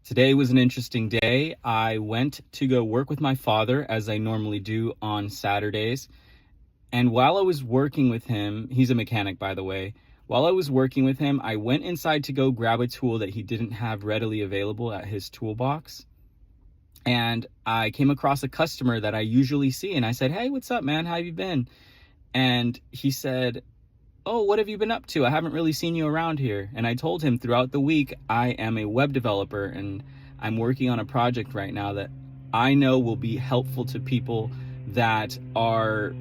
Today was an interesting day. I went to go work with my father as I normally do on Saturdays. And while I was working with him, he's a mechanic, by the way. While I was working with him, I went inside to go grab a tool that he didn't have readily available at his toolbox. And I came across a customer that I usually see. And I said, "Hey, what's up, man? How have you been?" And he said, "Oh, what have you been up to? I haven't really seen you around here." And I told him throughout the week, I am a web developer and I'm working on a project right now that I know will be helpful to people that are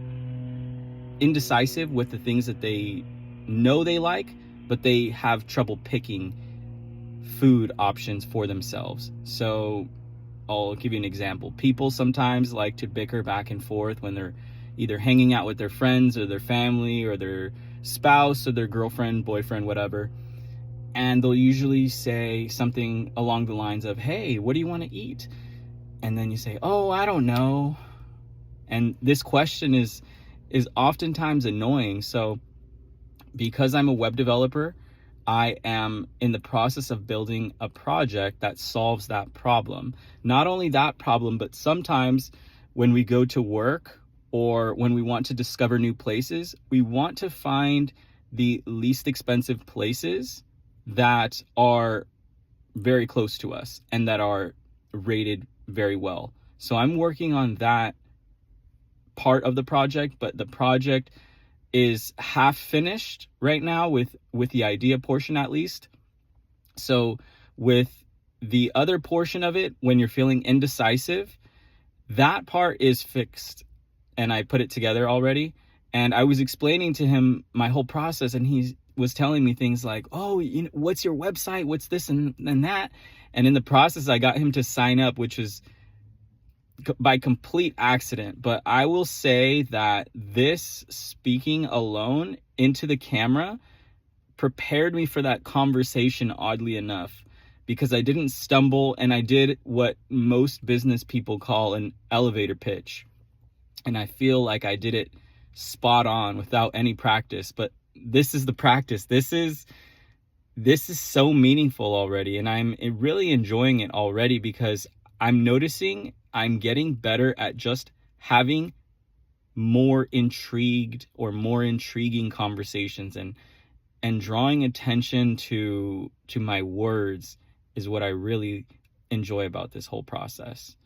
indecisive with the things that they know they like, but they have trouble picking food options for themselves. So I'll give you an example. People sometimes like to bicker back and forth when they're either hanging out with their friends or their family or their spouse or their girlfriend, boyfriend, whatever. And they'll usually say something along the lines of, "Hey, what do you want to eat?" And then you say, "Oh, I don't know." And this question is oftentimes annoying. So because I'm a web developer, I am in the process of building a project that solves that problem. Not only that problem, but sometimes when we go to work or when we want to discover new places, we want to find the least expensive places that are very close to us and that are rated very well. So I'm working on that part of the project, but the project is half finished right now with the idea portion, at least. So with the other portion of it, when you're feeling indecisive, that part is fixed and I put it together already. And I was explaining to him my whole process, and he was telling me things like, "Oh, you know, what's your website? What's this and that?" And in the process, I got him to sign up, which was by complete accident. But I will say that this speaking alone into the camera prepared me for that conversation, oddly enough, because I didn't stumble and I did what most business people call an elevator pitch. And I feel like I did it spot on without any practice. But this is the practice. This is so meaningful already, and I'm really enjoying it already because I'm noticing I'm getting better at just having more intrigued or more intriguing conversations, and drawing attention to my words is what I really enjoy about this whole process.